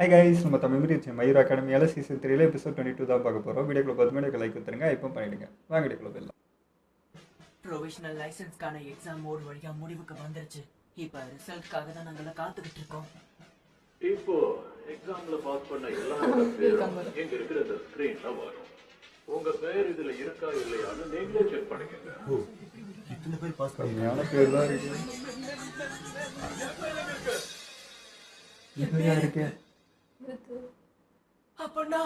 Hi guys, நம்ம Tamil medium Mayur அகாடமியால் season 3 episode 22 தான் பார்க்க போகிறோம். வீடியோக்குள்ள 10 மினிட் லைக் கொடுத்துருங்க, இப்போ பண்ணிடுங்க. வாங்க வீடியோக்குள்ள போயிடலாம். ப்ரொவிஷனல் லைசன்ஸ்க்கான எக்ஸாம் மோட் வழியா முடிவுக்கு வந்துருச்சு. இப்போ ரிசல்ட்காக தான் நாங்கள காத்துக்கிட்டு இருக்கோம். இப்போ எக்ஸாம்ல பாஸ் பண்ண எல்லாரோட பேரும் எங்க இருக்கிற இந்த ஸ்கிரீன்ல வரும். உங்க பேர் இதுல இருக்கா இல்லையான்னு நீங்களே செக் பண்ணிக்கங்க. இத்தனை பேர் பாஸ் கம்மியான பேர் தான் இருக்கு. இதுயா இருக்கு. அப்பண்ணா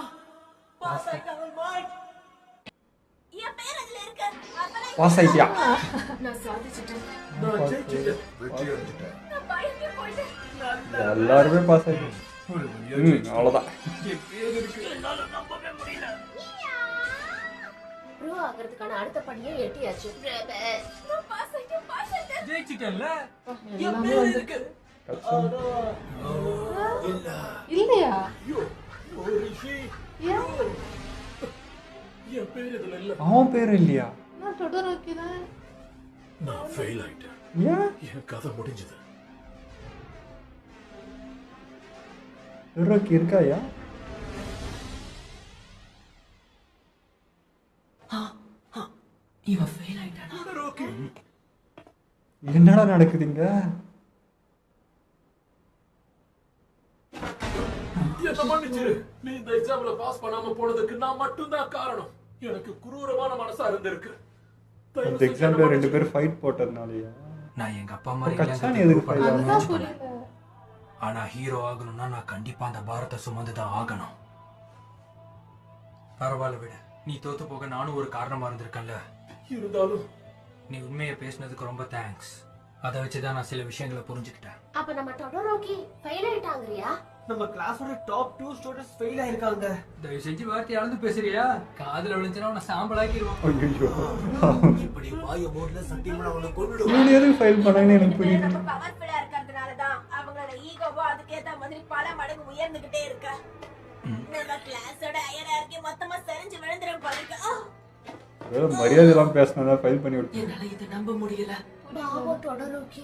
பாஸ் ஆயிட்டாங்க மாட். என் பேர் அதுல இருக்கு. பாஸ் ஆயிட்டியா? நான் சாதிச்சிட்டேன். நான் ஜெயிச்சிட்டேன். வெற்றி அடைஞ்சிட்டேன். நான் பயந்து போயிட்டேன். எல்லாருமே பாஸ் ஆயிட்டோம். அவ்வளோதான். என் பேர் இருக்கு. என்னால நம்பவே முடியல. ப்ரோ ஆகிறதுக்கான அடுத்த படியை எட்டியாச்சு. நான் பாஸ் ஆயிட்டேன். ஜெயிச்சிட்டேன்ல. என் எல்லாமே பேர் வந்து இருக்கு. இல்லையா? ஐயோ, ஒரு ஷீ. ஏன்? என் பேர் இதுல இல்ல. அவன் பேர் இல்லையா? நான் தொடரோக்கி தான். நான் ஃபெயில் ஆயிட்டேன். ஏன்? என் கதை முடிஞ்சது. இருக்கு இருக்காயா? இவன் ஃபெயில் ஆயிட்டானா? ஓகே. என்னடா நடக்குதுங்க? என்ன மன்னிச்சிரு. நீ இந்த எக்ஸாம்ல பாஸ் பண்ணாம போனதுக்கு நான் மட்டும்தான் காரணம். எனக்கு குரூரமான மனசா இருந்திருக்கு. இந்த எக்ஸாம்ல 2 பேர் ஃபைட் போட்டதுனாலயா? நான் எங்க அப்பா மாதிரி கச்சான் எதுக்கு ஃபைட் அதுதான் ஆகணும்? புரியல. ஆனா ஹீரோ ஆகணும்னா நான் கண்டிப்பா அந்த பாரத்தை சுமந்துதான் ஆகணும். பரவாயில்ல விடு, நீ தோத்து போக நானும் ஒரு காரணமா இருந்திருக்கேன்ல. இருந்தாலும் நீ உண்மையை பேசினதுக்கு ரொம்ப தேங்க்ஸ். அதை வச்சுதான் நான் சில விஷயங்களை புரிஞ்சுக்கிட்டேன். அப்ப நம்ம தொடரோக்கி ஃபெயில் ஆயிட்டாங்கறியா? நம்ம கிளாஸோட டாப் 2 ஸ்டூடண்ட்ஸ் ஃபெயில் ஆயிருக்காங்க. தயவு செஞ்சு வார்த்தை அளந்து பேசுறியா? காதுல விழுந்துச்சுன்னா உன்னை சாம்பலாக்கிடுவான். ஐயோ, இப்படி வாய மோட்ல சத்தியமா அவனை கொன்னுடுவான். இவன் எதுக்கு ஃபைல் பண்ணாங்கன்னு எனக்கு புரியல. நம்ம பவர்ஃபுல்லா இருக்கிறதுனால தான் அவங்களோட ஈகோவோ அதுக்கேத்த மாதிரி பல மடங்கு உயர்ந்துகிட்டே இருக்கு. நம்ம கிளாஸோட ஹையரார்கி மொத்தமா சரிஞ்சு விழுந்துரும் போல இருக்கு. மரியாதை எல்லாம் பேசினா ஃபைல் பண்ணி விட்டு. என்னால இதை நம்ப முடியல. பாவம் தொடரோக்கி.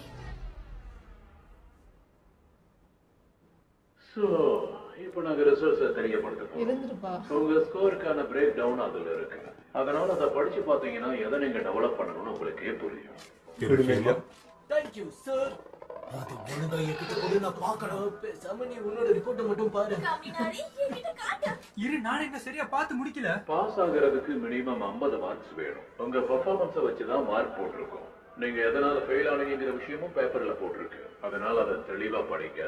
சோ இப்போ நாங்க ரிசல்ட்ஸை தெரியப்படுத்துறோம். இருந்துருப்பா. உங்க ஸ்கோருக்கான பிரேக் டவுன் அதுல இருக்கு. அதனால அதை படிச்சு பாத்தீங்கன்னா எதை நீங்க டெவலப் பண்ணணும்னு உங்களுக்கே புரியும். Thank you sir. அது ஒழுங்கா என்கிட்ட கொடு, நான் பார்க்கணும். பேசாம நீ உன்னோட ரிப்போர்ட்டை மட்டும் பாரு. கம்மினாரி என்கிட்ட காட்டு. இரு, நான் என்ன சரியா பார்த்து முடிக்கல. பாஸ் ஆகிறதுக்கு மினிமம் 50 மார்க்ஸ் வேணும். உங்க பெர்ஃபார்மன்ஸை வச்சுதான் மார்க் போட்டிருக்கோம். நீங்க எதனால ஃபெயில் ஆனீங்கிற விஷயமும் பேப்பர்ல போட்டிருக்கு. அதனால அதை தெளிவா படிங்க.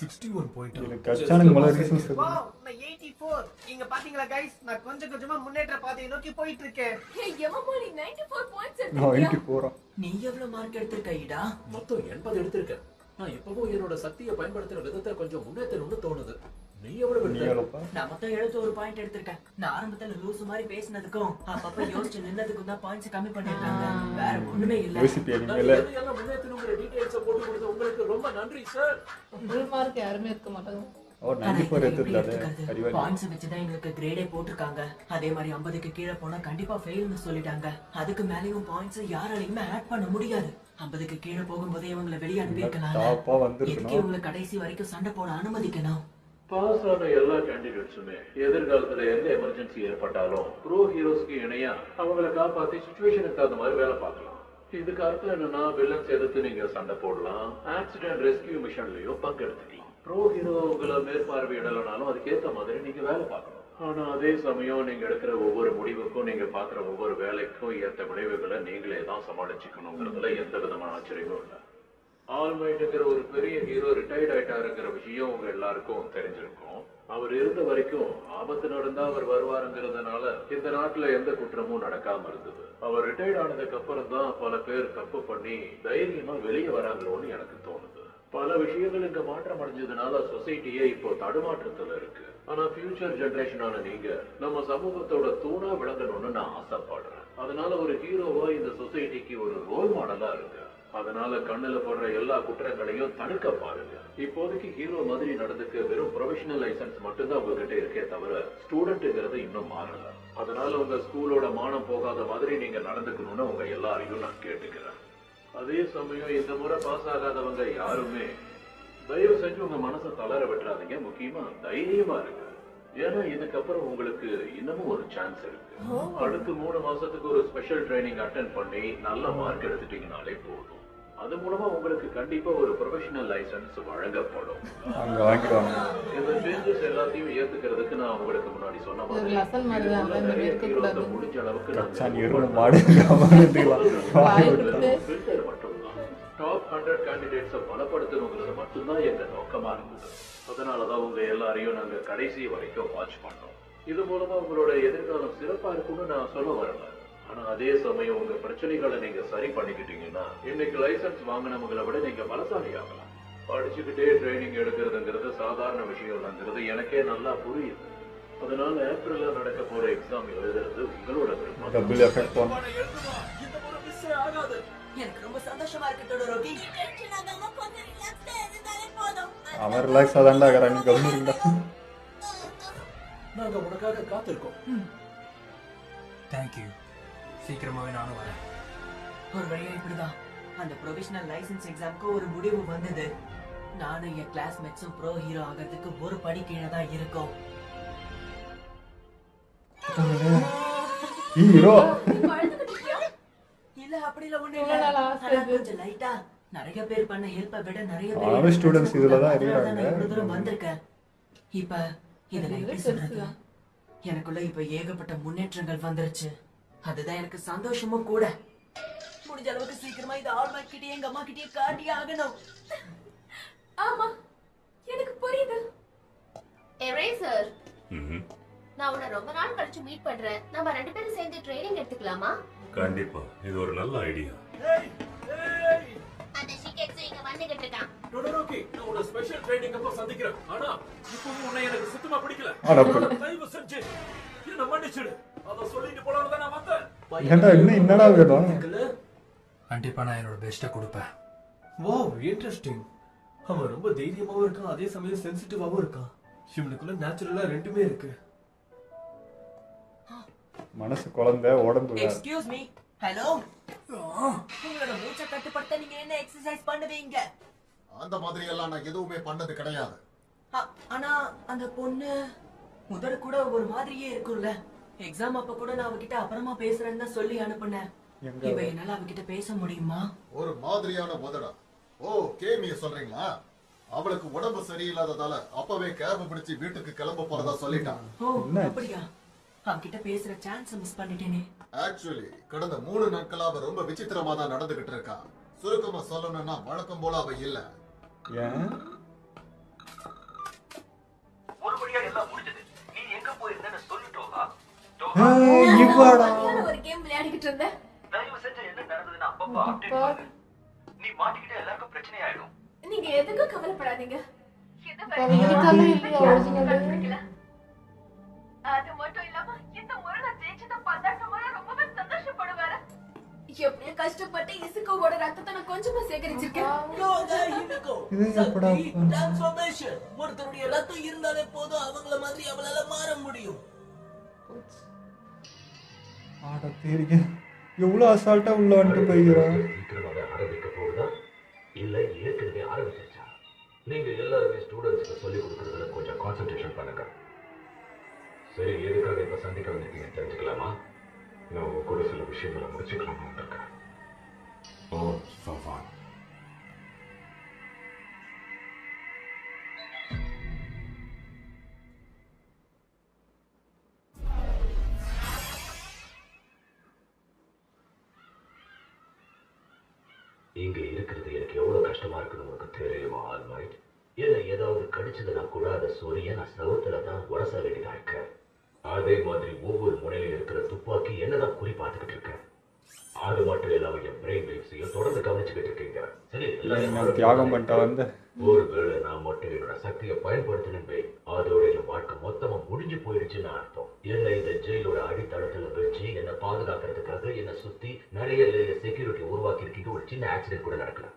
61 பாயிண்ட். எனக்கு கச்சானுக்கு மேல ரீசன் சொல்லு. வாவ், நான் 84. இங்க பாத்தீங்களா गाइस, நான் கொஞ்சம் கொஞ்சமா முன்னேற்ற பாதையை நோக்கி போயிட்டு இருக்கேன். எவமாடி 94 பாயிண்ட்ஸ் நான் எடுத்திருக்கியா? 84. நீ எவ்வளவு மார்க் எடுத்திருக்க ஈடா? மொத்தம் 80 எடுத்திருக்கேன். நான் எப்பவும் என்னோட சக்தியை பயன்படுத்துற விதத்தை கொஞ்சம் முன்னேற்றணும்னு தோணுது. நீ எவ்வளவு நீ எடுத்த? எவ்வளோப்பா? நான் மொத்தம் 71 பாயிண்ட் எடுத்திருக்கேன். நான் ஆரம்பத்துல லூசு மாதிரி பேசினதுக்கும் அப்பப்ப யோசிச்சு நின்னதுக்கும் தான் பாயிண்ட்ஸ் கம்மி பண்ணிருக்காங்க. வேற ஒண்ணுமே இல்ல. யோசிப்பியா நான் நீங்களே? எதையெல்லாம் முன்னேற்றணுங்கிற டீடைல்ஸை போட்டு கொடுத்த உங்களுக்கு ரொம்ப நன்றி சார். ஃபுல் மார்க் யாருமே இருக்க மாட்டாங்க. அவர் 94 எடுத்துட்டாரு. அறிவாளி. பாயிண்ட்ஸ் வச்சுதான் எங்களுக்கு கிரேடே போட்டிருக்காங்க. அதே மாதிரி 50க்கு கீழே போனா கண்டிப்பா ஃபெயில்னு சொல்லிட்டாங்க. அதுக்கு மேலேயும் பாயிண்ட்ஸ் யாராலையுமே ஆட் பண்ண முடியாது. 50க்கு கீழே போகும்போதே இவங்களை வெளியே அனுப்பியிருக்கலாம். டாப்பா எதுக்கு வந்திருக்கணும். இவங்களை கடைசி வரைக்கும் சண்டை போட அனுமதிக்கணும்? பாஸ் ஆன எல்லா கேண்டிடேட்ஸுமே எதிர்காலத்துல எந்த எமர்ஜென்சி ஏற்பட்டாலும் ப்ரோ ஹீரோஸ்க்கு இணையா அவங்களை காப்பாத்தி சுச்சுவேஷனுக்கு தகுந்த மாதிரி வேலை பார்க்கலாம். இதுக்கு அர்த்தம் என்னன்னா, வில்லன்ஸ் எதிர்த்து நீங்க சண்டை போடலாம், ஆக்சிடென்ட் ரெஸ்கியூ மிஷன்லயும் பங்கெடுத்துக்கலாம். ப்ரோ ஹீரோ உங்களை மேற்பார்வையிடலனாலும் அதுக்கேற்ற மாதிரி நீங்க வேலை பார்க்கணும். ஆனா அதே சமயம் நீங்க எடுக்கிற ஒவ்வொரு முடிவுக்கும், நீங்க பாக்குற ஒவ்வொரு வேலைக்கும் ஏற்ற விளைவுகளை நீங்களே தான் சமாளிச்சுக்கணுங்கிறதுல எந்த விதமான ஆச்சரியமும் இல்லை. ஆல்மைட்டுங்கிற ஒரு பெரிய ஹீரோ ரிட்டையர்ட் ஆயிட்டாருங்கிற விஷயம் உங்க எல்லாருக்கும் தெரிஞ்சிருக்கும். அவர் இருந்த வரைக்கும் ஆபத்து நடந்தா அவர் வருவாருங்கிறதுனால இந்த நாட்டுல எந்த குற்றமும் நடக்காம இருந்தது. அவர் ரிட்டையர்ட் ஆனதுக்கு அப்புறம் தான் பல பேர் தப்பு பண்ணி தைரியமா வெளியே வராங்களோன்னு எனக்கு தோணுது. பல விஷயங்கள் இங்க மாற்றம் அடைஞ்சதுனால சொசைட்டியே இப்போ தடுமாற்றத்துல இருக்கு. ஆனா ஃபியூச்சர் ஜெனரேஷனான நீங்க நம்ம சமூகத்தோட தூணா விளங்கணும்னு நான் ஆசைப்படுறேன். அதனால ஒரு ஹீரோவா இந்த சொசைட்டிக்கு ஒரு ரோல் மாடலா இருக்கு. அதனால கண்ணுல போடுற எல்லா குற்றங்களையும் தடுக்க பாருங்க. இப்போதைக்கு ஹீரோ மாதிரி நடந்துக்க வெறும் ப்ரொஃபஷனல் லைசன்ஸ் மட்டும்தான் உங்ககிட்ட இருக்கே தவிர ஸ்டூடெண்ட்ங்கிறது இன்னும் மாறல. அதனால உங்க ஸ்கூலோட மானம் போகாத மாதிரி நீங்க நடந்துக்கணும்னு உங்க எல்லாரையும் நான் கேட்டுக்கிறேன். அதே சமயம் இந்த முறை பாஸ் ஆகாதவங்க யாருமே தயவு செஞ்சு உங்க மனசை தளர விட்டுறாதீங்க. முக்கியமா தைரியமா இருக்கு. ஏன்னா இதுக்கப்புறம் உங்களுக்கு இன்னமும் ஒரு சான்ஸ் இருக்கு. அடுத்து 3 மாசத்துக்கு ஒரு ஸ்பெஷல் ட்ரைனிங் அட்டென்ட் பண்ணி நல்ல மார்க் எடுத்துட்டீங்கனாலே போதும். அது மூலமா உங்களுக்கு கண்டிப்பா ஒரு ப்ரொஃபஷனல் லைசன்ஸ் வழங்கப்படும். அங்க வாங்கிடுவாங்க. இந்த சேஞ்சஸ் எல்லாத்தையும் ஏத்துக்கிறதுக்கு நான் உங்களுக்கு முன்னாடி சொன்ன ஒரு மாதிரி lesson மாதிரி தான், இதுக்குள்ள அந்த நிறைய இருக்க heroes கூடாது. முடிஞ்ச அளவுக்கு சாணி எருமை மாடு கவனித்துக்கலாம். வாய் கொடுத்து ஃபில்டர் மட்டும்தான். டாப் 100 கேண்டிடேட்ஸை பலப்படுத்தணுங்கிறது மட்டும்தான் எங்க நோக்கமா இருந்தது. அதனாலதான் உங்க எல்லாரையும் நாங்க கடைசி வரைக்கும் வாட்ச் பண்ணோம். இது மூலமா உங்களோட எதிர்காலம் சிறப்பா இருக்கும்னு நான் சொல்ல வரல. ஆனா அதே சமயம் உங்க பிரச்சனைகளை நீங்க சரி பண்ணிக்கிட்டீங்கன்னா இன்னைக்கு லைசன்ஸ் வாங்கினவங்களை விட நீங்க பலசாலி ஆகலாம். படிச்சுக்கிட்டே ட்ரைனிங் எடுக்கிறதுங்கிறது சாதாரண விஷயம் இல்லைங்கிறது எனக்கே நல்லா புரியுது. அதனால ஏப்ரல்ல நடக்க போற எக்ஸாம் எழுதுறது உங்களோட விருப்பம். டபுள் எஃபெக்ட் போன இந்த முறை மிஸ் ஆகாது. எனக்கு ரொம்ப சந்தோஷமா இருக்கு டொடரோக்கி. டென்ஷன் ஆகாம கொஞ்சம் ரிலாக்ஸ்டா இருந்தாலே போதும். அவன் ரிலாக்ஸ் ஆதாண்டா இருக்கிறான். கவனிருந்தா நாங்க உனக்காக காத்திருக்கோம். தேங்க்யூ. சீக்கிரமாவே நானும் வரேன். ஒரு வழியா இப்படிதான் அந்த ப்ரொவிஷனல் லைசன்ஸ் எக்ஸாம்க்கு ஒரு முடிவு வந்தது. நானும் என் கிளாஸ்மேட்ஸும் ப்ரோ ஹீரோ ஆகிறதுக்கு ஒரு படி கீழே தான் இருக்கோம். ஹீரோ இல்ல அப்படி இல்ல ஒண்ணு இவ்வளவு நாள் ஆசை ஆனா இது. கொஞ்சம் லைட்டா நிறைய பேர் பண்ண ஹெல்ப்பை விட நிறைய ஆனா பேர் students இதுல தான் அதனால இருக்கிறாங்க. நான் இவ்வளவு தூரம் வந்திருக்கேன். இப்ப இதை நான் எப்படி இது சொல்றது? பெருசுதான். எனக்குள்ள இப்ப ஏகப்பட்ட முன்னேற்றங்கள் வந்துருச்சு. அதுதான் எனக்கு சந்தோஷமும் கூட. முடிஞ்ச அளவுக்கு சீக்கிரமா இது ஆல்மைட் கிட்டே எங்க அம்மா கிட்டே காட்டி ஆகணும். ஆமா, எனக்கு புரியுது. எரேசர், நான் உன்னை ரொம்ப நாள் கழிச்சு மீட் பண்றேன். நம்ம 2 பேரும் சேர்ந்து ட்ரைனிங் எடுத்துக்கலாமா? கண்டிப்பா இது ஒரு நல்ல ஐடியா. அந்த ஷிகெட்சு இங்க வந்துகிட்டு இருக்கான். டொடரோக்கி, நான் உன்னை ஸ்பெஷல் ட்ரைனிங் அப்போ சந்திக்கிறேன். ஆனா இப்பவும் உன்னை எனக்கு சுத்தமா பிடிக்கல. தயவு செஞ்சு என்ன மன்னிச்சிடு. அத சொல்லிட்டு போலாம்னு தான் நான் வந்தேன். ஏன்டா இன்னும் என்னடா வேணும்? கண்டிப்பா நான் என்னோட பெஸ்ட்டை கொடுப்பேன். Wow, interesting. அவன் ரொம்ப தைரியமாவும் இருக்கான், அதே சமயம் சென்சிட்டிவாவும் இருக்கான். இவனுக்குள்ள நேச்சுரலா ரெண்டுமே இருக்கு. மனசு குழந்தை உடம்பு வேற. Excuse me. ஹலோ. உங்களோட மூச்சை கட்டுப்படுத்த நீங்க என்ன எக்ஸசைஸ் பண்ணுவீங்க? அந்த மாதிரி எல்லாம் நான் எதுவுமே பண்ணது கிடையாது. ஆனா அந்த பொண்ணு முதல் கூட ஒரு மாதிரியே இருக்கும்ல. எக்ஸாம் அப்ப கூட நான் அவகிட்ட அப்புறமா பேசுறேன்னு தான் சொல்லி அனுப்புனேன். இப்ப என்னால அவகிட்ட பேச முடியுமா? ஒரு மாதிரியான முதடா. ஓ, கேமிய சொல்றீங்களா? அவளுக்கு உடம்பு சரியில்லாததால அப்பவே கேப் பிடிச்சு வீட்டுக்கு கிளம்ப போறதா சொல்லிட்டான். ஓ அப்படியா? அவகிட்ட பேசுற சான்ஸ் மிஸ் பண்ணிட்டேனே. ஆக்சுவலி கடந்த 3 நாட்களா அவ ரொம்ப விசித்திரமா தான் நடந்துகிட்டு இருக்கா. சுருக்கமா சொல்லணும்னா வழக்கம் போல அவ இல்ல. ஏன்? ஒரு வழியா எல்லாம் முடிஞ்சது. நீ எங்க போயிருந்தேன்னு சொல்லிட்டோமா? ஒரு கேம் விளையாடிக்கிட்டு இருந்தேன். தயவு செஞ்சு என்ன நடந்ததுன்னு அப்பப்போ அப்டேட் பண்ணு. நீ மாட்டிக்கிட்ட எல்லாருக்கும் பிரச்சனை ஆயிடும். நீங்க எதுக்கும் கவலைப்படாதீங்க. அது மட்டும் இல்லாம இந்த முறை நான் ஜெயிச்சதை பார்த்தா நம்ம ரொம்பவே சந்தோஷப்படுவாரு. எப்படியோ கஷ்டப்பட்டு இசுக்கோவோட ரத்தத்தை நான் கொஞ்சமா சேகரிச்சிருக்கேன். ஒருத்தருடைய ரத்தம் இருந்தாலே போதும், அவங்கள மாதிரி அவளால மாற முடியும். ஆட தெரியுங்க. எவ்வளவு அசால்ட்டா உள்ள வந்துட்டு போயிடுறான். சீக்கிரமாக ஆரம்பிக்க போகுதா இல்ல ஏற்கனவே ஆரம்பிச்சிருச்சா? நீங்க எல்லாருமே ஸ்டூடெண்ட்ஸ்க்கு சொல்லிக் கொடுக்கறதுல கொஞ்சம் கான்சென்ட்ரேஷன் பண்ணுங்க. சரி, எதுக்காக இப்ப சந்திக்க வந்திருக்கீங்க தெரிஞ்சுக்கலாமா? நான் உங்க கூட சில விஷயங்களை முடிச்சுக்கலாமா இருக்கேன். ஓ சோஃபான், இங்க இருக்கிறது எனக்கு எவ்வளவு கஷ்டமா இருக்குன்னு உனக்கு தெரியுமா ஆல்மைட்? என்ன ஏதாவது கடிச்சதுன்னா கூட அதை சொரிய நான் சவுத்துல தான் உரச வேண்டியதா இருக்க. அதே மாதிரி ஒவ்வொரு முனையில இருக்கிற துப்பாக்கி என்னதான் குறி பார்த்துக்கிட்டு இருக்கேன். அது மட்டும் இல்லாம என் பிரெயின் வேவ்ஸையும் தொடர்ந்து கவனிச்சுக்கிட்டு இருக்கீங்க. சரி, தியாகம் பண்ணிட்டா வந்து ஒருவேளை நான் மட்டும் என்னோட சக்தியை பயன்படுத்தினே அதோட என் வாழ்க்கை மொத்தமா முடிஞ்சு போயிடுச்சுன்னு அர்த்தம். என்ன இந்த ஜெயிலோட அடித்தளத்துல வச்சு என்ன பாதுகாக்கிறதுக்காக என்ன சுத்தி நிறைய செக்யூரிட்டி உருவாக்கி இருக்கீங்க. ஒரு சின்ன ஆக்சிடென்ட் கூட நடக்கல.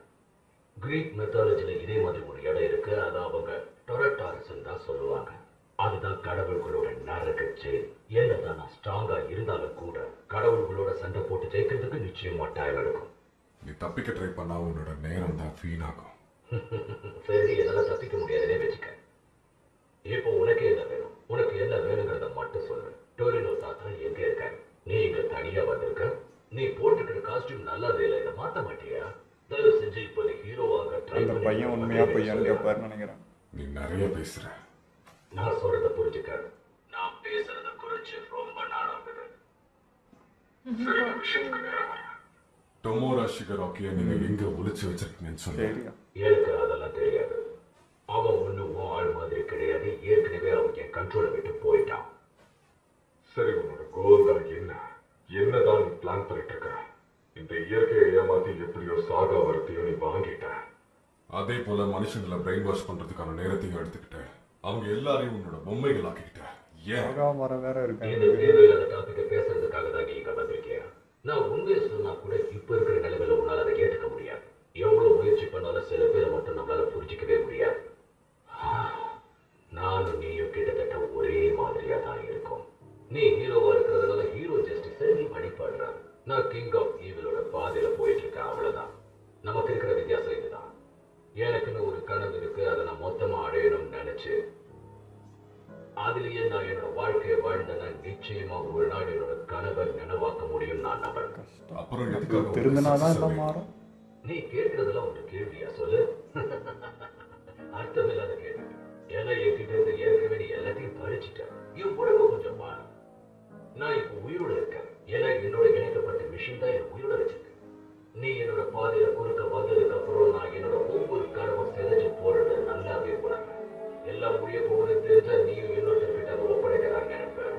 கிரீக் மெத்தாலஜில இதே மாதிரி ஒரு இடம் இருக்கு. அதை அவங்க டொரட்டாரஸ் தான் சொல்லுவாங்க. அதுதான் கடவுள்களோட நரக ஜெயில். என்னதான் நான் ஸ்ட்ராங்கா இருந்தாலும் கூட கடவுள்களோட சண்டை போட்டு ஜெயிக்கிறதுக்கு நிச்சயமா டைம் எடுக்கும். நீ தப்பிக்க ட்ரை பண்ணா உன்னோட நேரம் தான் வீணாகும். சரி, என்னால தப்பிக்க முடியாதுன்னே வச்சுக்க. இப்போ உனக்கு என்ன வேணும்? உனக்கு என்ன வேணுங்கிறத மட்டும் சொல்லு. டோரினோ தாத்தா எங்க இருக்க? நீ இங்க தனியா வந்திருக்க? நீ போட்டுக்கிற காஸ்டியூம் நல்லாவே இல்லை, இதை மாத்த மாட்டியா? தயவு செஞ்சு இப்போ நீ ஹீரோவாக ட்ரை அந்த பையன் உண்மையா பொய்யான்னு கேட்பாருன்னு நினைக்கிறேன். நீ நிறைய பேசுற. நான் சொல்றத புரிஞ்சுக்க. நான் பேசுறத குறிச்சு ரொம்ப நாள் ஆகுது. சரி, நான் விஷயத்துக்கு நேரம் வரேன். டொமோரா ஷிகராக்கியை நீங்க எங்க ஒளிச்சு வச்சிருக்கீங்கன்னு சொல்லுங்க. எனக்கு அதெல்லாம் தெரியாது. அவன் ஒன்றும் ஆள் மாதிரி கிடையாது. ஏற்கனவே அவன் என் கண்ட்ரோலை விட்டு போயிட்டான். சரி, உன்னோட கோல் தான் என்ன? என்னதான் நீ பிளான் பண்ணிட்டு இருக்க? இந்த இயற்கையை ஏமாத்தி எப்படியோ சாகா வரத்தையும் நீ வாங்கிட்ட. அதே போல மனுஷங்களை பிரெயின் வாஷ் பண்றதுக்கான நேரத்தையும் எடுத்துக்கிட்ட. அவங்க எல்லாரையும் உன்னோட பொம்மைகள் ஆக்கிக்கிட்ட. மரம் வேற இருக்கு. இந்த தேவையில்லாத டாபிக்கை பேசுறதுக்காக தான் நீ இங்க வந்திருக்கியா? நான் உண்மையை சொன்னா கூட இப்ப இருக்கிற நிலைமையில உன்னால அதை ஏற்றுக்க முடியாது. எவ்வளவு முயற்சி பண்ணாலும் சில பேரை மட்டும் நம்மளால புரிஞ்சிக்கவே முடியாது. நானும் நீயும் கிட்டத்தட்ட ஒரே மாதிரியா தான் இருக்கும். நீ ஹீரோவா இருக்கிறதுனால ஹீரோ ஜஸ்டிஸை நீ வழிபாடுற. நான் கிங் ஆஃப் ஈவிலோட பாதையில போயிட்டு இருக்கேன், அவ்வளவுதான். நமக்கு இருக்கிற வித்தியாசம் இதுதான். எனக்குன்னு ஒரு கனவு இருக்கு, அதை நான் மொத்தமா அடையணும்னு நினைச்சு அதுலயே நான் என்னோட வாழ்க்கையை வாழ்ந்தேன்னா நிச்சயமா ஒரு நாள் என்னோட கனவை நினைவாக்க முடியும் நான் நம்புறேன். அப்புறம் திருந்தினாதான் எல்லாம் மாறும். நீ கேட்கறதெல்லாம் ஒரு கேள்வியா? சொல்லு. அர்த்தமில்லாத கேள்வி. ஏன்னா என்கிட்ட இருந்து ஏற்கனவே நீ எல்லாத்தையும் பறிச்சுட்ட. என் உடம்பு கொஞ்சம் மாறும். நான் இப்ப உயிரோட இருக்கேன். ஏன்னா என்னோட இணைக்கப்பட்ட விஷயம் தான் என் உயிரோட வச்சிருக்கு. நீ என்னோட பாதையில குறுக்க வந்ததுக்கு அப்புறம் நான் என்னோட ஒவ்வொரு கனவும் செஞ்சு போறது நல்லாவே உணர்றேன். எல்லாம் முடிய போகுது தெரிஞ்சா நீயும் இன்னொருத்தர்கிட்ட அதை ஒப்படைக்கிறாங்க நினைப்பேன்.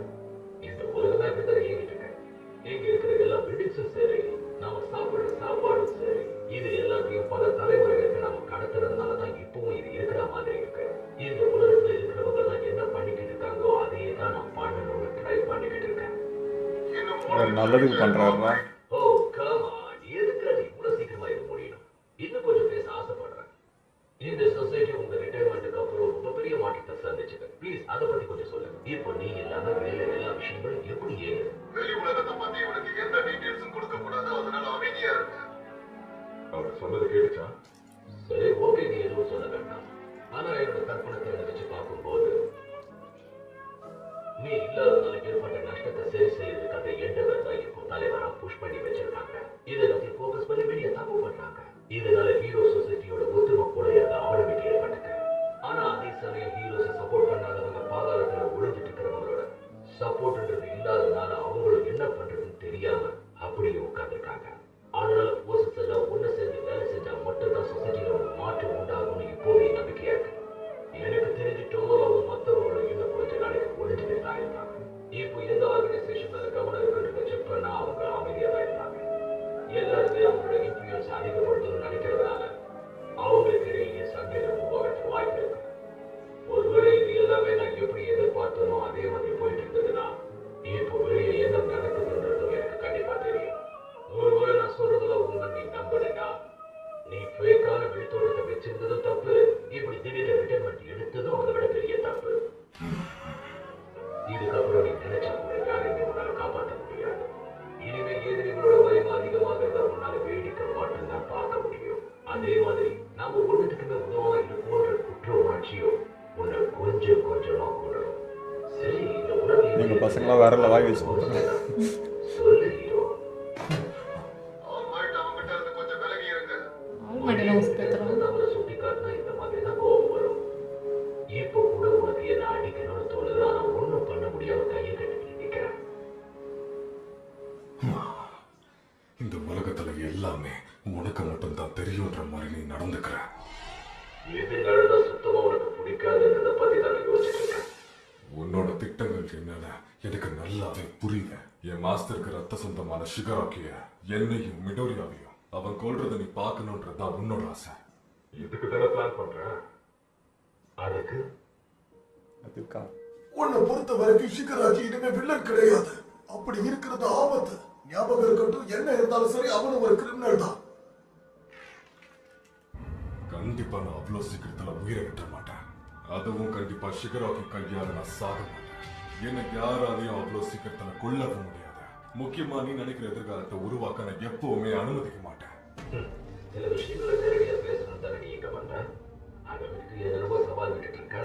இந்த உலகமே இப்படிதான் இயங்கிட்டு இருக்கேன். இங்க இருக்கிற எல்லா பில்டிங்ஸும் சரி, நாம சாப்பிடுற சாப்பாடும் சரி, இது எல்லாத்தையும் பல தலைமுறைகளுக்கு நாம கடத்துறதுனால தான் இப்பவும் இது இருக்கிற மாதிரி இருக்கு. இந்த உலகத்துல இருக்கிறவங்க எல்லாம் என்ன பண்ணிக்கிட்டு இருக்காங்களோ அதையே தான் நான் பண்ணணும்னு ட்ரை பண்ணிக்கிட்டு இருக்கேன். நல்லதுக்கு பண்றாருமா? ஓ காமா, எதுக்கு நீ இவ்வளவு சீக்கிரமா இது முடியணும்? இன்னும் கொஞ்சம் பேச ஆசைப்படுறேன். இந்த சொசைட்டி உங்க ரிட்டையர்மெண்ட்டுக்கு அப்புறம் ரொம்ப பெரிய மாற்றத்தை சந்திச்சுக்க. ப்ளீஸ் அதை பத்தி கொஞ்சம் சொல்லுங்க. இப்போ நீ இல்லாம வேலை எல்லா விஷயங்களும் எப்படி ஏங்குது? வெளி உலகத்தை பத்தி உனக்கு எந்த டீடைல்ஸும் கொடுக்க கூடாது, அதனால அமைதியா இருக்கு. அவர் சொன்னது கேட்டுச்சா? சரி, ஓகே, நீ எதுவும் சொல்ல வேண்டாம். ஆனா என்னோட கற்பனை திறனை வச்சு பார்க்கும்போது நீ இல்லாதனால ஏற்பட்ட நஷ்டத்தை சரி செய்யறதுக்காக எண்டவர் தான் இப்போ தலைவரா புஷ் பண்ணி வச்சிருக்காங்க. இதை எல்லாத்தையும் ஃபோக்கஸ் பண்ணி வெளியே தப்பு பண்றாங்க. இதனால ஹீரோ சொசைட்டியோட ஒத்துமை குறையாத அவநம்பிக்கை ஏற்பட்டுருக்கு. ஆனா அதே சமயம் ஹீரோஸை சப்போர்ட் பண்ணாதவங்க பாதாளத்துல ஒளிஞ்சிட்டு இருக்கிறவங்களோட சப்போர்ட்ன்றது இல்லாதனால அவங்களும் என்ன பண்றதுன்னு தெரியாம அப்படியே உட்கார்ந்துருக்காங்க. அதனால போர்சஸ் எல்லாம் ஒண்ணு சேர்ந்து வேலை செஞ்சா மட்டும்தான் சொசைட்டியில ஒரு மாற்றம் உண்டாகும்னு இப்போவே நம்பிக்கையா இருக்கு. எனக்கு தெரிஞ்சு டொமோராவும் மற்றவங்களும் இன்னும் கொஞ்சம் நாளைக்கு ஒழிஞ்சுட்டு தான் இருந்தாங்க. இப்போ எந்த ஆர்கனைசேஷன் மேல கவனம் இருக்குன்றத செக் பண்ணா அவங்க அமைதியா தான் இருந்தாங்க. எல்லாருமே அவங்களோட இன்ஃப்ளூயன்ஸ் அதிகப்படுத்தணும்னு நினைக்கிறதுனால அவங்களுக்கு இடையே சண்டைகள் உருவாகிறதுக்கு வாய்ப்பு இருக்கு. ஒருவேளை இது எல்லாமே நான் எப்படி எதிர்பார்த்தனோ அதே மாதிரி போயிட்டு இருந்ததுன்னா இப்போ வெளியே என்ன நடக்குதுன்றதும் எனக்கு கண்டிப்பா தெரியும். ஒருவேளை நான் சொல்றதெல்லாம் உண்மை நீ நம்பினா நீ ஃபேக்கான வெளித்தோட்டத்தை வச்சிருந்ததும் தப்பு, இப்படி திடீர்னு ரிட்டைர்மெண்ட் எடுத்ததும் அதை விட பெரிய தப்பு. இதுக்கப்புறம் நீ நினைச்சா கூட யாரையுமே உன்னால காப்பாற்ற முடியாது. இனிமே எதிரிகளோட பயம் அதிகமாகிறத உன்னால வேடிக்கை மட்டும்தான் பார்க்க முடியும். அதே மாதிரி நாம ஒன்றுத்துக்குமே உதவா இருப்போன்ற குற்ற உணர்ச்சியும் உன்னை கொஞ்சம் கொஞ்சமா கொள்ளணும். சரி, இந்த உணர்வு நீங்க பசங்களா வேற வாய் வச்சு போட்டுருங்க. சொல்லு ஹீரோ. அவங்ககிட்ட இருந்து கொஞ்சம் விலகி இருங்க. அவரை சுட்டி காட்டினா இந்த மாதிரி தான் கோபம் வரும். இப்போ கூட உனக்கு என்ன அடிக்கணும்னு தோணுது, ஆனா ஒண்ணும் பண்ண முடியாம கையை கட்டிட்டு நிக்கிறேன். இந்த உலகத்துல எல்லாமே உனக்கு மட்டும்தான் தெரியுன்ற மாதிரி நீ நடந்துக்கிற. எது நடந்தா சுத்தமா உனக்கு பிடிக்காதுன்றத பத்தி தான் யோசிச்சுட்டு இருக்கேன். உன்னோட திட்டங்கள் என்னன்னு எனக்கு நல்லாவே புரியல. என் மாஸ்டருக்கு ரத்த சொந்தமான ஷிகராக்கிய என்னையும் மிடோரியாவையும் அவன் கொல்றத நீ பார்க்கணுன்றதுதான் உன்னோட ஆசை. இதுக்கு தானே பிளான் பண்ற? அதுக்கா உன்னை பொறுத்த வரைக்கும் ஷிகராக்கி இனிமே வில்லன் கிடையாது. அப்படி இருக்கிறது ஆபத்து. ஞாபகம் இருக்கட்டும், என்ன இருந்தாலும் சரி அவனும் ஒரு கிரிமினல் தான். கண்டிப்பா நான் அவ்வளவு சீக்கிரத்துல உயிரை விட்ட மாட்டேன். அதுவும் கண்டிப்பா ஷிகராக்கி கையால நான் சாக மாட்டேன். என்னை யாராலையும் அவ்வளவு சீக்கிரத்துல கொல்லவும் முடியாது. முக்கியமா நீ நினைக்கிற எதிர்காலத்தை உருவாக்க நான் எப்பவுமே அனுமதிக்க மாட்டேன். சில விஷயங்களை நேரடியா பேசணும் தானே நீ இங்க வந்த. அதை விட்டு எதனவோ சவால் விட்டுட்டு இருக்க.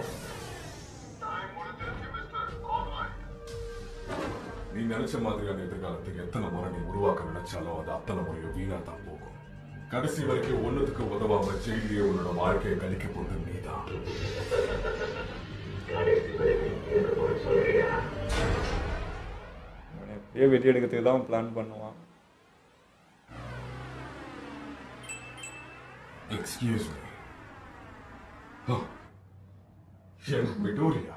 நீ நினைச்ச மாதிரியான எதிர்காலத்துக்கு எத்தனை முறை நீ உருவாக்க நினைச்சாலும் அது அத்தனை முறையும் வீணா தான் போகும். கடைசி வரைக்கும் ஒண்ணுத்துக்கு உதவாம ஜெயிலே உன்னோட வாழ்க்கையை கழிக்க போது நீதான். எப்படியோ வெட்டி எடுக்கிறதுக்கு தான் பிளான் பண்ணுவான். Excuse me. என் விடோரியா?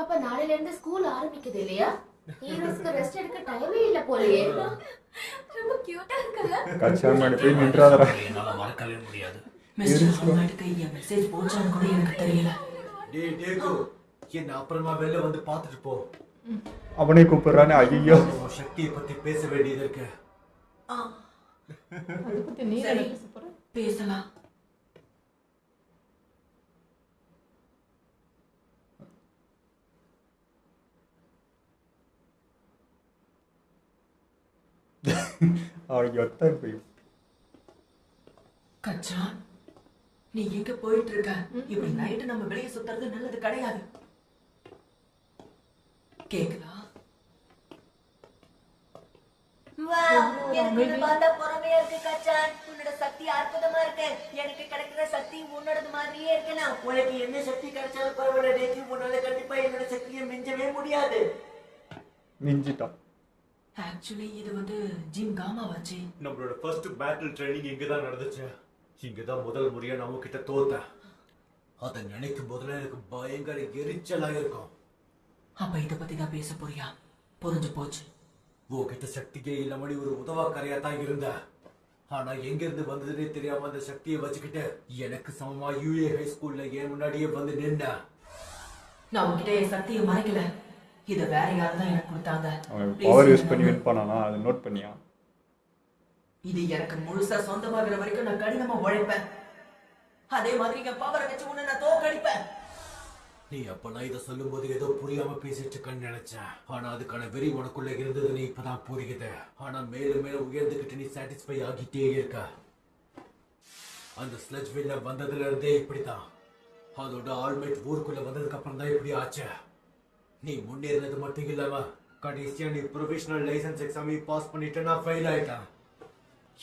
அப்ப நாளையில இருந்து ஸ்கூல் ஆரம்பிக்குது இல்லையா? ஹீரோஸ்க்கு ரெஸ்ட் எடுக்க டைமே இல்ல போலயே. ரொம்ப கியூட்டா இருக்குல்ல? கச்சாமணி போய் நின்றாதடா. என்னால மறக்கவே முடியாது. மிஸ்டர் ஹோம்லேண்டுக்கு என் மெசேஜ் போச்சான்னு கூட எனக்கு தெரியல. டேய் டேகோ, என்ன அப்புறமா வெளில வந்து பார்த்துட்டு போ. அவனே கூப்பிடுறானே. ஐயோ, சக்தியை பத்தி பேச வேண்டியது இருக்கு. அதை பத்தி நீ சரி, பேச போற? பேசலாம். அவனுக்கு ஒத்தன் போய் கச்சா, நீ எங்க போயிட்டு இருக்க? இப்படி நைட்டு நம்ம வெளியே சுத்துறது நல்லது கிடையாது. கேக்குதா? எனக்கு பார்த்தா பொறுமையா இருக்கு கச்சான். உன்னோட சக்தி அற்புதமா இருக்கு. எனக்கு கிடைக்கிற சக்தி உன்னோடது மாதிரியே இருக்கணும். உனக்கு என்ன சக்தி கிடைச்சாலும் பரவாயில்ல டேஜி, உன்னால கண்டிப்பா என்னோட சக்தியை மிஞ்சவே முடியாது. மிஞ்சிட்டான். ஆக்சுவலி இது வந்து ஜிம் காமா வச்சு நம்மளோட ஃபர்ஸ்ட் பேட்டில் ட்ரைனிங் இங்க தான் நடந்துச்சு. இங்க தான் முதல் முறையா நம்ம கிட்ட தோத்தேன். அதை நினைக்கும் போதுல எனக்கு பயங்கர எரிச்சலா இருக்கும். அப்ப இத பத்தி தான் பேச போறியா? புரிஞ்சு போச்சு. உன்கிட்ட சக்தியே இல்லாமடி ஒரு உதவாக்கரையா தான் இருந்த. ஆனா எங்க இருந்து வந்ததுன்னே தெரியாம அந்த சக்தியை வச்சுக்கிட்டு எனக்கு சமமா யூஏ ஹை ஸ்கூல்ல ஏன் முன்னாடியே வந்து நின்ன. நான் உன்கிட்ட என் சக்தியை மறைக்கல. இத வேற யாரும் தான் எனக்கு கொடுத்தாங்க. அவன் பவர் யூஸ் பண்ணி வின் பண்ணானா? அதை நோட் பண்ணியா? இது எனக்கு முழுசா சொந்தமாகிற வரைக்கும் நான் கடினமா உழைப்பேன். அதே மாதிரி என் பவரை வச்சு உன்னை நான் தோக்கடிப்பேன். நீ அப்பெல்லாம் இதை சொல்லும் போது ஏதோ புரியாம பேசிட்டு இருக்கன்னு நினைச்சேன். ஆனா அதுக்கான வெறி உனக்குள்ள இருந்தது நீ இப்பதான் புரியுது. ஆனா மேலும் மேலும் உயர்ந்துகிட்டு நீ சாட்டிஸ்ஃபை ஆகிட்டே இருக்க. அந்த ஸ்லெட்ஜ் வில்ல வந்ததுல இருந்தே இப்படித்தான். அதோட ஆல்மைட் ஊருக்குள்ள வந்ததுக்கு அப்புறம் தான் இப்படி ஆச்சு. நீ முன்னேறினது மட்டும் இல்லாம கடைசியா நீ ப்ரொஃபஷனல் லைசன்ஸ் எக்ஸாமை பாஸ் பண்ணிட்டு நான் ஃபெயில் ஆயிட்டேன்.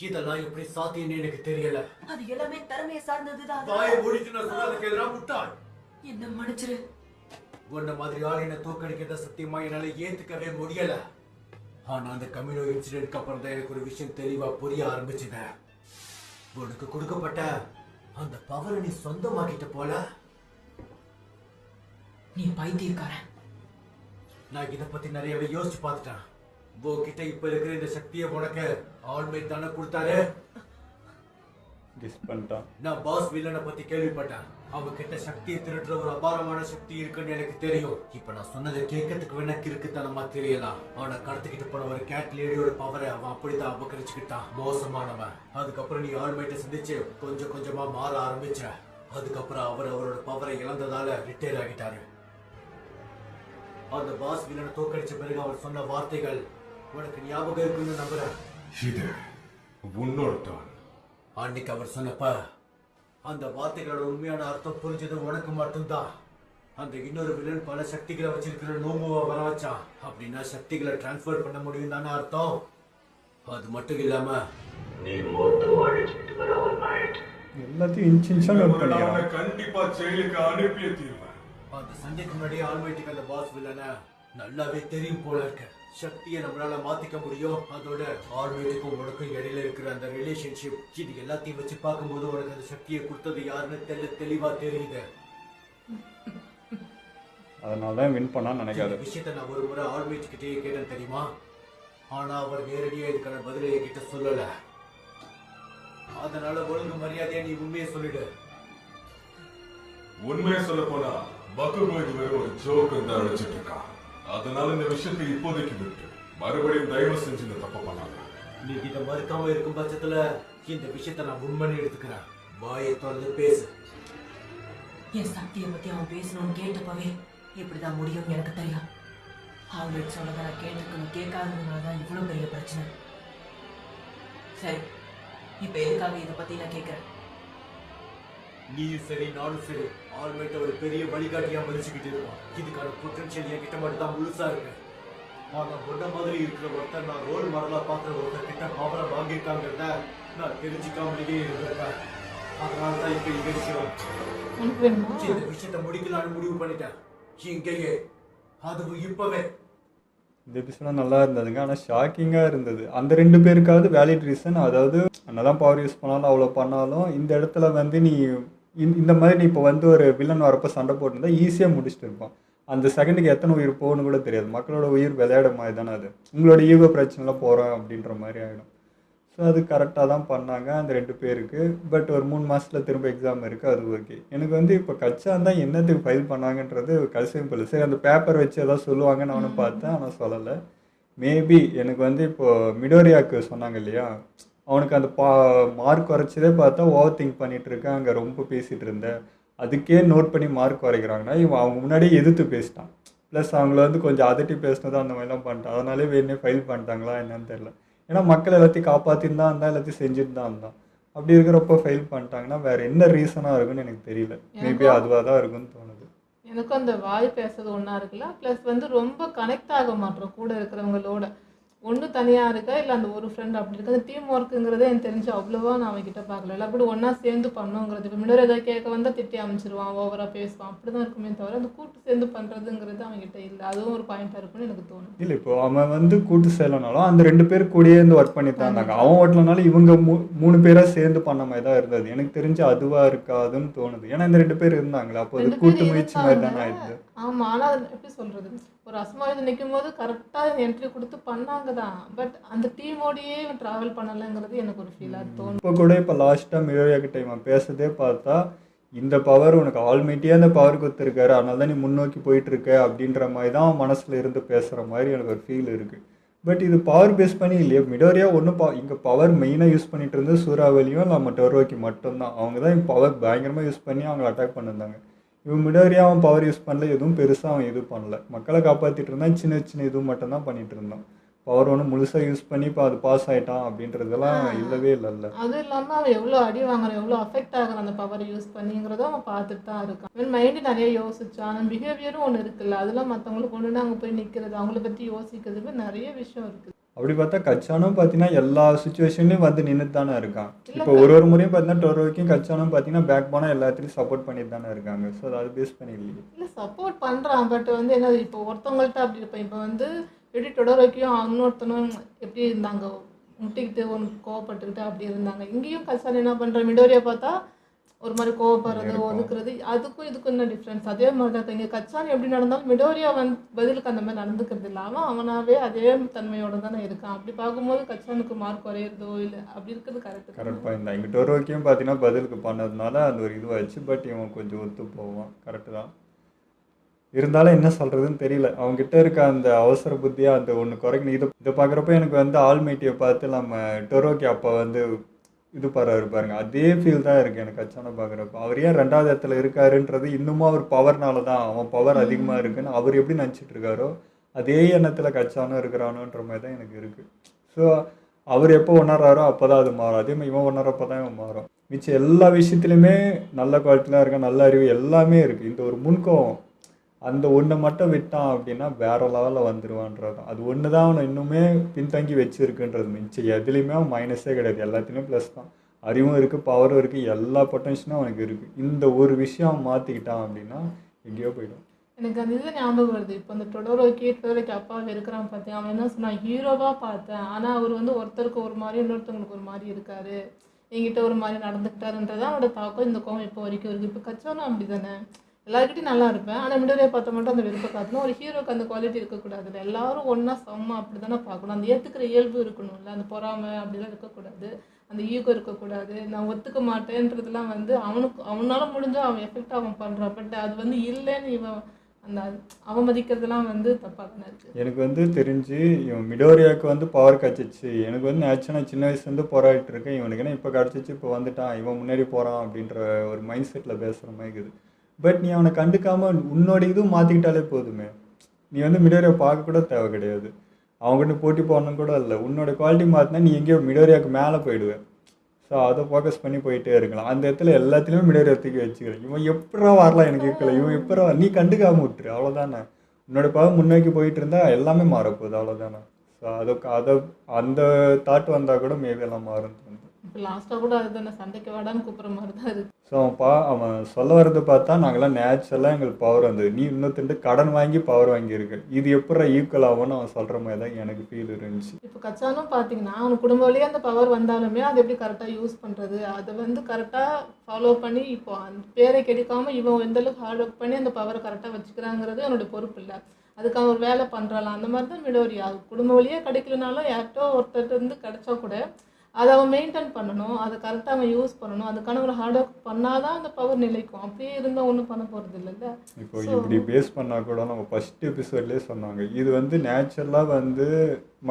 இதெல்லாம் எப்படி சாத்தியம்னு எனக்கு தெரியல. அது எல்லாமே திறமையை சார்ந்ததுதான். வாயை மூடிட்டு நான் சொன்னதுக்கு எதிராக முட்டாள். என்ன மன்னிச்சிரு. உன்ன மாதிரி ஆள் என்ன தோக்கடிக்கிறத சத்தியமா என்னால ஏத்துக்கவே முடியல. ஆனா அந்த கம்யூனோ இன்சிடென்ட்க்கு அப்புறம் தான் எனக்கு ஒரு விஷயம் தெளிவா புரிய ஆரம்பிச்சுது. உனக்கு கொடுக்கப்பட்ட அந்த பவரை நீ சொந்தமாக்கிட்ட போல. நீ பைத்தியக்காரன். நான் இதை பத்தி நிறையவே யோசிச்சு பார்த்துட்டேன். உன்கிட்ட இப்ப இருக்கிற இந்த சக்தியை உனக்கு ஆல்மைட் தானே கொடுத்தாரு. நான் பாஸ் வில்லனை பத்தி கேள்விப்பட்டேன். அவகிட்ட சக்தியை திருடுற ஒரு அபாரமான சக்தி இருக்குன்னு எனக்கு தெரியும். இப்ப நான் சொன்னதை கேட்கறதுக்கு வேணா கிறுக்குத்தனமா தெரியலாம். ஆனா கடத்திக்கிட்டு போன ஒரு கேட் லேடியோட பவரை அவன் அப்படித்தான் அபகரிச்சுக்கிட்டான். மோசமானவன். அதுக்கப்புறம் நீ ஆல்மைட்டை சந்திச்சு கொஞ்சம் கொஞ்சமா மாற ஆரம்பிச்ச. அதுக்கப்புறம் அவர் அவரோட பவரை இழந்ததால ரிட்டையர் ஆகிட்டாரு. அந்த பாஸ் வில்லனை தோக்கடிச்ச பிறகு அவர் சொன்ன வார்த்தைகள் உனக்கு ஞாபகம் இருக்குன்னு நம்புறேன். இது உன்னோட தான். அன்னைக்கு அவர் சொன்னப்ப அந்த வார்த்தைகளோட உண்மையான அர்த்தம் புரிஞ்சது உனக்கு மட்டும்தான். அந்த இன்னொரு வில்லன் பல சக்திகளை வச்சிருக்கிற நோமுவா வர வச்சான். அப்படின்னா சக்திகளை டிரான்ஸ்பர் பண்ண முடியும் தானே அர்த்தம். அது மட்டும் இல்லாம நீ மொத்தம் அழிச்சிட்டு வர ஆல்மைட். எல்லாத்தையும் இன்ச் இன்ச்சா நோட் பண்ணிக்கிறான். கண்டிப்பா ஜெயிலுக்கு அனுப்பிய தீர்வேன். அந்த சண்டைக்கு முன்னாடியே ஆல்மைட்டுக்கு அந்த பாஸ் வில்லனை நல்லாவே தெரியும் போல இருக்கு. சக்தியை நம்மளால மாத்திக்க முடியும். அதோட ஆல்மைட்டுக்கும் உனக்கும் இடையில இருக்கிற அந்த ரிலேஷன்ஷிப், இது எல்லாத்தையும் வச்சு பார்க்கும்போது உனக்கு அந்த சக்தியை கொடுத்தது யாருன்னு தெளிவா தெரியுது. அதனாலதான் வின் பண்ணான்னு நினைக்காது. விஷயத்தை நான் ஒரு முறை ஆல்மைட் கிட்டே கேட்டேன் தெரியுமா. ஆனா அவர் நேரடியா இதுக்கான பதிலை என்கிட்ட சொல்லல. அதனால ஒழுங்கு மரியாதையா நீ உண்மையை சொல்லிடு. உண்மையை சொல்ல போனா பக்குபோ இது வெறும் ஒரு ஜோக்கு தான் அழைச்சிட்டு இருக்கான். அதனால இந்த விஷயத்தை இப்போதைக்கு விட்டு மறுபடியும் தயவு செஞ்சு இந்த தப்ப பண்ணாங்க. நீ இதை மறுக்காம இருக்கும் பட்சத்துல இந்த விஷயத்தை நான் உண்மைன்னு எடுத்துக்கிறேன். வாயை தொடர்ந்து பேசு. என் சக்தியை பத்தி அவன் பேசணும்னு கேட்டப்பவே இப்படிதான் முடியும் எனக்கு தெரியும். ஆல்ரெடி சொன்னதை நான் கேட்டிருக்கணும், கேட்காததுனால தான் இவ்வளோ பெரிய பிரச்சனை. சரி, இப்போ எதுக்காக இதை பற்றி நான் கேட்குறேன்? நீ சரி நானும் சரி ஆல்மைட்ட ஒரு பெரிய வழிகாட்டியா மதிச்சுக்கிட்டு இருக்கான். இதுக்கான பொட்டன்ஷியல் என்கிட்ட மட்டும் தான் முழுசா இருக்கு. ஆனா பொண்ண மாதிரி இருக்கிற ஒருத்தர் நான் ரோல் மாடலா பார்க்குற ஒருத்தர் கிட்ட பவரை வாங்கியிருக்காங்கிறத நான் தெரிஞ்சுக்காமலேயே இருந்திருப்பேன். அதனால தான் இப்ப இங்க இருக்கிறோம். இந்த விஷயத்தை முடிக்கலான்னு முடிவு பண்ணிட்டேன். இங்கேயே அதுவும் இப்பவே. இந்த எபிசோட நல்லா இருந்ததுங்க, ஆனால் ஷாக்கிங்காக இருந்தது. அந்த 2 பேருக்காவது வேலிட் ரீசன், அதாவது என்னதான் பவர் யூஸ் பண்ணாலும் அவ்வளோ பண்ணாலும் இந்த இடத்துல வந்து நீ இந்த மாதிரி நீ இப்போ வந்து ஒரு வில்லன் வரப்போ சண்டை போட்டுருந்தா ஈஸியாக முடிச்சுட்டு இருப்பான். அந்த செகண்டுக்கு எத்தனை உயிர் போகணும்னு கூட தெரியாது. மக்களோட உயிர் விளையாட மாதிரி தானே அது. உங்களோட ஈகோ பிரச்சனைலாம் போகிறோம் அப்படின்ற மாதிரி ஆகிடும். ஸோ அது கரெக்டாக தான் பண்ணாங்க அந்த 2 பேருக்கு. பட் ஒரு 3 மாதத்தில் திரும்ப எக்ஸாம் இருக்குது, அது ஓகே. எனக்கு வந்து இப்போ கச்சான் தான் என்னத்துக்கு ஃபைல் பண்ணாங்கன்றது கசிம்பிள். சரி, அந்த பேப்பர் வச்சு எதாவது சொல்லுவாங்கன்னு நானும் பார்த்தேன், ஆனால் சொல்லலை. மேபி எனக்கு வந்து இப்போது மிடோரியாவுக்கு சொன்னாங்க இல்லையா, அவனுக்கு அந்த மார்க் குறைச்சதே பார்த்தா ஓவர் திங்க் பண்ணிகிட்டு இருக்கேன், அங்கே ரொம்ப பேசிகிட்டு இருந்தேன், அதுக்கே நோட் பண்ணி மார்க் குறைக்கிறாங்கன்னா இவன் அவங்க முன்னாடியே எதிர்த்து பேசிட்டான். ப்ளஸ் அவங்கள வந்து கொஞ்சம் அதட்டி பேசினதான் அந்த மாதிரிலாம் பண்ணிட்டான். அதனாலே வேணே ஃபைல் பண்ணிட்டாங்களா என்னன்னு தெரில. ஏன்னா மக்கள் எல்லாத்தையும் காப்பாற்றின்னு தான் இருந்தால், எல்லாத்தையும் செஞ்சுட்டு தான் இருந்தான். அப்படி இருக்கிறப்போ ஃபெயில் பண்ணிட்டாங்கன்னா வேறு என்ன ரீசனாக இருக்குன்னு எனக்கு தெரியல. மேபி அதுவாக தான் இருக்குன்னு தோணுது. எனக்கும் அந்த வாய் பேசுறது ஒன்றா இருக்குல்ல, ப்ளஸ் வந்து ரொம்ப கனெக்ட் ஆக மாட்டோம் கூட இருக்கிறவங்களோட. ஒன்று தனியாக இருக்கா இல்லை அந்த ஒரு ஃப்ரெண்ட் அப்படி இருக்கு. அந்த டீம் ஒர்க்குங்கிறதே எனக்கு தெரிஞ்சு அவ்வளோவா நான் அவங்ககிட்ட பார்க்கல. எல்லாம் அப்படி ஒன்றா சேர்ந்து பண்ணுங்கிறது. இப்போ மிடர் ஏதாவது கேட்க வந்தால் திட்டி அமைச்சிருவான், ஓவராக பேசுவான், அப்படி தான் இருக்குமே தவிர அந்த கூட்டு சேர்ந்து பண்ணுறதுங்கிறது அவங்ககிட்ட இல்லை. அதுவும் ஒரு பாயிண்ட்டாக இருக்குன்னு எனக்கு தோணும். இல்லை, இப்போ அவன் வந்து கூட்டு செய்யலைனாலும் அந்த 2 பேர் கூடயே இருந்து ஒர்க் பண்ணி தான் இருந்தாங்க. அவன் ஓட்டலனாலும் இவங்க 3 பேராக சேர்ந்து பண்ண மாதிரி தான் இருந்தது. எனக்கு தெரிஞ்சு அதுவாக இருக்காதுன்னு தோணுது. ஏன்னா இந்த 2 பேர் இருந்தாங்களே, அப்போ அது கூட்டு முயற்சி மாதிரி தானே ஆயிடுது. ஆமாம், ஆனால் அது எப்படி சொல்கிறது, ஒரு அஸ்மாயுதம் நிற்கும் போது கரெக்டாக என்ட்ரி கொடுத்து பண்ணாங்க தான். பட் அந்த டீமோடையே ட்ராவல் பண்ணலைங்கிறது எனக்கு ஒரு ஃபீலாக தோணும். இப்போ கூட இப்போ லாஸ்ட்டாக மிரோயா கிட்ட இவன் பேசுறதே பார்த்தா, இந்த பவர் உனக்கு ஆல்மைட்டியாக அந்த பவர் கொடுத்துருக்காரு, அதனால தான் நீ முன்னோக்கி போயிட்டுருக்க அப்படின்ற மாதிரி தான் அவன் மனசில் இருந்து பேசுகிற மாதிரி எனக்கு ஒரு ஃபீல் இருக்குது. பட் இது பவர் பேஸ் பண்ணி இல்லையா. மிடோரியா ஒன்றும் இங்கே பவர் மெயினாக யூஸ் பண்ணிட்டு இருந்தது சூறாவளியும் நம்ம டோரோக்கி மட்டும்தான். அவங்க தான் இங்கே பவர் பயங்கரமாக யூஸ் பண்ணி அவங்களை அட்டாக் பண்ணியிருந்தாங்க. இவன் மிடோரியா அவன் பவர் யூஸ் பண்ணல, எதுவும் பெருசாக அவன் எதுவும் பண்ணல. மக்களை காப்பாற்றிட்டு இருந்தான், சின்ன சின்ன இதுவும் மட்டும்தான் பண்ணிட்டு இருந்தான். பவர் ஒன்று முழுசாக யூஸ் பண்ணி இப்போ அது பாஸ் ஆகிட்டான் அப்படின்றதெல்லாம் இல்லவே இல்லைல்ல. அதுவும் இல்லாமல் அவன் எவ்வளோ அடி வாங்குறான், எவ்வளோ அஃபெக்ட் ஆகிறான் அந்த பவரை யூஸ் பண்ணிங்கிறதும் அவன் பார்த்துட்டு தான் இருக்கான். அவன் மைண்டு நிறைய யோசிச்சான். அவன் பிஹேவியரும் ஒன்று இருக்குல்ல, அதெல்லாம் மற்றவங்களுக்கு ஒன்றுனா அங்கே போய் நிற்கிறது, அவங்கள பற்றி யோசிக்கிறது, நிறைய விஷயம் இருக்குது. அப்படி பார்த்தா கச்சானும் பார்த்தீங்கன்னா எல்லா சுச்சுவேஷன்லையும் வந்து நின்றுட்டு தானே இருக்கான். இப்போ ஒரு முறையும் பார்த்தீங்கன்னா டொரோக்கியும் கச்சானும் பார்த்தீங்கன்னா பேக் போனால் எல்லாத்துலேயும் சப்போர்ட் பண்ணிட்டு தானே இருக்காங்க. ஸோ அதை பேஸ் பண்ணி இல்லையே. இல்லை, சப்போர்ட் பண்ணுறான். பட் வந்து என்ன, இப்போ ஒருத்தவங்கள்ட்ட அப்படி இருப்பேன். இப்போ வந்து எப்படி டொடோரோக்கியும் இன்னொருத்தனும் எப்படி இருந்தாங்க, முட்டிக்கிட்டு ஒன்று கோவப்பட்டுக்கிட்டு அப்படி இருந்தாங்க. இங்கேயும் கச்சான் என்ன பண்ணுற, மிடோரியா பார்த்தா ஒரு மாதிரி கோவப்படுறது, ஒதுக்குறது, அதுக்கும் இதுக்கும் என்ன டிஃப்ரென்ஸ். அதே மாதிரி தான் இங்கே கச்சான் எப்படி நடந்தாலும் மிடோரியா வந்து பதிலுக்கு அந்த மாதிரி நடந்துக்கிறது இல்லாமல் அவனாவே அதே தன்மையோடு தானே இருக்கான். அப்படி பார்க்கும்போது கச்சானுக்கு மார்க் குறையிறதோ இல்லை அப்படி இருக்கிறது கரெக்ட் பாயிண்ட் தான். இங்கே டொரோக்கியும் பார்த்தீங்கன்னா பதிலுக்கு பண்ணதுனால அந்த ஒரு இதுவாகிடுச்சு. பட் இவன் கொஞ்சம் ஒத்து போவான், கரெக்டு தான். இருந்தாலும் என்ன சொல்கிறதுன்னு தெரியல. அவங்ககிட்ட இருக்க அந்த அவசர புத்தியாக அந்த ஒன்று குறைக்கணும். இதை பார்க்குறப்ப எனக்கு வந்து ஆல்மைட்டியை பார்த்து நம்ம டொரோக்கி அப்போ வந்து இது பாருங்க, அதே ஃபீல் தான் இருக்குது எனக்கு கச்சானை பார்க்குறப்ப. அவர் ஏன் 2வது இடத்துல இருக்காருன்றது இன்னுமும் அவர் பவர்னால தான், அவன் பவர் அதிகமாக இருக்குன்னு அவர் எப்படி நினச்சிட்டு இருக்காரோ அதே எண்ணத்தில் கச்சானும் இருக்கிறானோன்ற மாதிரி தான் எனக்கு இருக்குது. ஸோ அவர் எப்போ உணர்றாரோ அப்போ தான் அது மாறும். அதே மாதிரி இவன் உணர்றப்போ தான் இவன் மாறும். மிச்சம் எல்லா விஷயத்துலையுமே நல்ல குவாலிட்டிலாம் இருக்க, நல்ல அறிவு எல்லாமே இருக்குது. இந்த ஒரு முன்கோவம் அந்த ஒன்றை மட்டும் விட்டான் அப்படின்னா வேற லெவலில் வந்துடுவான்றது. அது ஒன்று தான் அவனை இன்னுமே பின்தங்கி வச்சுருக்குன்றது. மிச்சம் எதுலேயுமே அவன் மைனஸே கிடையாது, எல்லாத்துலேயும் ப்ளஸ் தான். அறிவும் இருக்குது, பவரும் இருக்குது, எல்லா பொட்டன்ஷியலும் அவனுக்கு இருக்குது. இந்த ஒரு விஷயம் அவன் மாற்றிக்கிட்டான் அப்படின்னா எங்கேயோ போயிடும். எனக்கு அந்த இது ஞாபகம் வருது. இப்போ அந்த டொடோரோக்கி அப்பாவே இருக்கிறான் பார்த்தேன். அவன் என்ன சொன்னான், ஹீரோவாக பார்த்தேன், ஆனால் அவர் வந்து ஒருத்தருக்கு ஒரு மாதிரி இன்னொருத்தவங்களுக்கு ஒரு மாதிரி இருக்காரு, என்கிட்ட ஒரு மாதிரி நடந்துக்கிட்டாருன்றதான் அவனோட தாக்கம். இந்த கோவம் இப்போ வரைக்கும் இருக்குது. இப்போ கச்சானும் அப்படி தானே, எல்லாருக்கிட்டையும் நல்லா இருப்பேன், ஆனால் மிடோரியா பார்த்த மட்டும் அந்த விருப்பம் காட்டணும். ஒரு ஹீரோக்கு அந்த குவாலிட்டி இருக்கக்கூடாதுல்ல. எல்லாரும் ஒன்றா சமமா அப்படி தானே பார்க்கணும். அந்த ஏற்றுக்கிற இயல்பு இருக்கணும்ல, அந்த பொறாமை அப்படிலாம் இருக்கக்கூடாது, அந்த ஈகோ இருக்கக்கூடாது. நான் ஒத்துக்க மாட்டேன்றதுலாம் வந்து அவனால முடிஞ்சால் அவன் எஃபெக்ட் அவன் பண்ணுறான். பட் அது வந்து இல்லைன்னு இவன் அந்த அவமதிக்கிறதுலாம் வந்து தப்பாக தானே இருக்குது. எனக்கு வந்து தெரிஞ்சு இவன் மிடோரியாவுக்கு வந்து பவர் கிடச்சிச்சு. எனக்கு வந்து ஆக்சுவலாக சின்ன வயசுலேருந்து போராடிட்டு இருக்கேன். இவனுக்கு என்ன இப்போ கிடச்சிச்சு, இப்போ வந்துட்டான், இவன் முன்னாடி போகிறான் அப்படின்ற ஒரு மைண்ட் செட்டில் பேசுகிற மாதிரி இருக்குது. பட் நீ அவனை கண்டுக்காமல் உன்னோட இதுவும் மாற்றிக்கிட்டாலே போதுமே. நீ வந்து மிடோரியா பார்க்க கூட தேவை கிடையாது. அவங்ககிட்ட போட்டி போடணும் கூட இல்லை. உன்னோட குவாலிட்டி மாற்றினா நீ எங்கேயோ மிடோரியாவுக்கு மேலே போயிடுவேன். ஸோ அதை ஃபோக்கஸ் பண்ணி போயிட்டே இருக்கலாம். அந்த இடத்துல எல்லாத்துலேயுமே மிடோரியா தூக்கி வச்சுக்கிறேன். இவன் எப்படா வரலாம் எனக்கு இருக்கல, இவன் எப்படா நீ கண்டுக்காம விட்டுரு, அவ்வளோதானே. உன்னோட பவர் முன்னோக்கி போயிட்டு இருந்தா எல்லாமே மாறப்போகுது, அவ்வளோதானே. ஸோ அதை அந்த தாட் வந்தால் கூட மேபி எல்லாம் மாறும். இப்போ லாஸ்ட்டாக கூட அதுதானே சண்டைக்கு வாடான்னு கூப்பிட்ற மாதிரி தான் இருக்குது. ஸோ அவன் சொல்ல வரதை பார்த்தா நாங்கள்லாம் நேச்சுரலாக எங்களுக்கு பவர் வந்தது, நீ இன்னொருத்தண்டு கடன் வாங்கி பவர் வாங்கியிருக்கு, இது எப்படா ஈக்குவல் ஆகும்னு அவன் சொல்கிற மாதிரி தான் எனக்கு ஃபீல் இருந்துச்சு. இப்போ கச்சானும் பார்த்தீங்கன்னா அவனுக்கு குடும்ப வழியே அந்த பவர் வந்தாலுமே அதை எப்படி கரெக்டாக யூஸ் பண்ணுறது, அதை வந்து கரெக்டாக ஃபாலோ பண்ணி இப்போ அந்த பேரை கெடுக்காமல் இவன் எந்தளவுக்கு ஹார்ட் ஒர்க் பண்ணி அந்த பவரை கரெக்டாக வச்சுக்கிறாங்கிறது அவனோட பொறுப்பு இல்லை. அதுக்கு அவன் ஒரு வேலை பண்ணுறாலாம். அந்த மாதிரி தான் மிடோரியா. குடும்ப வழியே கிடைக்கலனாலும் யார்கிட்ட ஒருத்தர் இருந்து கிடைச்சா கூட அதை அவன் மெயின்டைன் பண்ணணும், அதை கரெக்டாக அவன் யூஸ் பண்ணணும், அதுக்கான ஒரு ஹார்ட் ஒர்க் பண்ணால் தான் அந்த பவர் நிலைக்கும். அப்படியே இருந்தால் ஒன்றும் பண்ண போகிறது இல்லைல்ல. இப்போ இப்படி பேஸ் பண்ணால் கூட நம்ம ஃபஸ்ட் எபிசோட்லேயே சொன்னாங்க, இது வந்து நேச்சுரலாக வந்து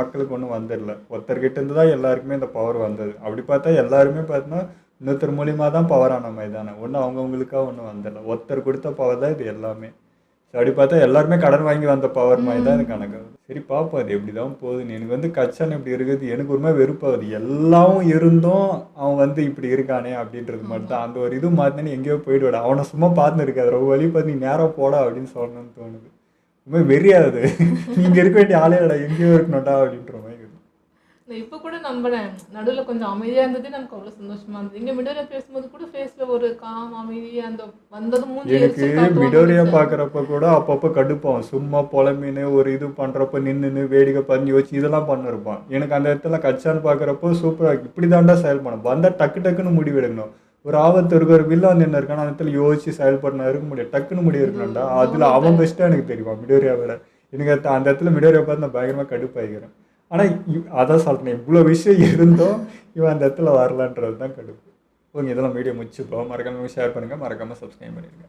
மக்களுக்கு ஒன்றும் வந்துடல, ஒருத்தர்கிட்ட இருந்து தான் எல்லாருக்குமே இந்த பவர் வந்தது. அப்படி பார்த்தா எல்லாருமே பார்த்தோன்னா இன்னொருத்தர் மூலியமாக தான் பவர் ஆன மாதிரி தானே, ஒன்றும் அவங்கவுங்களுக்காக ஒன்றும் வந்துடல, ஒருத்தர் கொடுத்த பவர் தான் இது எல்லாமே. ஸோ அப்படி பார்த்தா எல்லாருமே கடன் வாங்கி வந்த பவர் மாதிரி தான் எனக்கு கணக்காகுது. சரி பார்ப்போம் அது எப்படி தான் போகுதுன்னு. எனக்கு வந்து கச்சான் இப்படி இருக்குது எனக்கு ஒரு மாதிரி வெறுப்பாகுது. எல்லாம் இருந்தும் அவன் வந்து இப்படி இருக்கானே அப்படின்றது மட்டும் தான். அந்த ஒரு இது மாற்றினு எங்கேயோ போயிடுவாடா, அவனை சும்மா பார்த்துன்னு இருக்காது, ரொம்ப வழி பார்த்து நீ நேராக போடா அப்படின்னு சொல்லணும்னு தோணுது. ரொம்ப வெறியாது, நீங்கள் இருக்க வேண்டிய ஆளே இல்லடா, எங்கேயோ இருக்கணும்டா அப்படின்ற மாதிரி. நான் இப்போ கூட நம்பினேன், நடுவில் கொஞ்சம் அமைதியாக இருந்தது, நமக்கு அவ்வளோ சந்தோஷமா இருந்தது. இங்கே மிடோரியா பேசும்போது கூட ஃபேஸில் ஒரு காம் அமைதி அந்த வந்தது மூஞ்சி எனக்கு மிடோரியா பார்க்குறப்ப கூட அப்பப்போ கடுப்பான், சும்மா புலம்பின்னு ஒரு இது பண்ணுறப்ப நின்றுன்னு வேடிக்கை பண்ணி வச்சு இதெல்லாம் பண்ணிருப்பான். எனக்கு அந்த இடத்துல கச்சான்னு பார்க்குறப்போ சூப்பராக இப்படி தாண்டா செயல்படணும், வந்தால் டக்கு டக்குன்னு முடிவு எடுக்கணும். ஒரு ஆபத்து இருக்கு, ஒரு வில்லன் என்ன இருக்கான்னு அந்த இடத்துல யோசிச்சு செயல்படணும், இருக்க முடியாது, டக்குன்னு முடிவு இருக்கணும்டா. அதில் அவன் பெஸ்ட்டாக எனக்கு தெரியுமா மிடோரியா விட. எனக்கு அந்த இடத்துல மிடோரியா பார்த்து நான் பயங்கரமாக கடுப்பாகிக்கிறேன். ஆனால் அதான் சொல்கிறேன், இவ்வளோ விஷயம் இருந்தோம் இவன் அந்த இடத்துல வரலான்றது தான் கடுப்பு. ஓகே, இதெல்லாம் வீடியோ முடிச்சுப்போம். மறக்காமல் ஷேர் பண்ணுங்கள், மறக்காமல் சப்ஸ்கிரைப் பண்ணிடுங்க.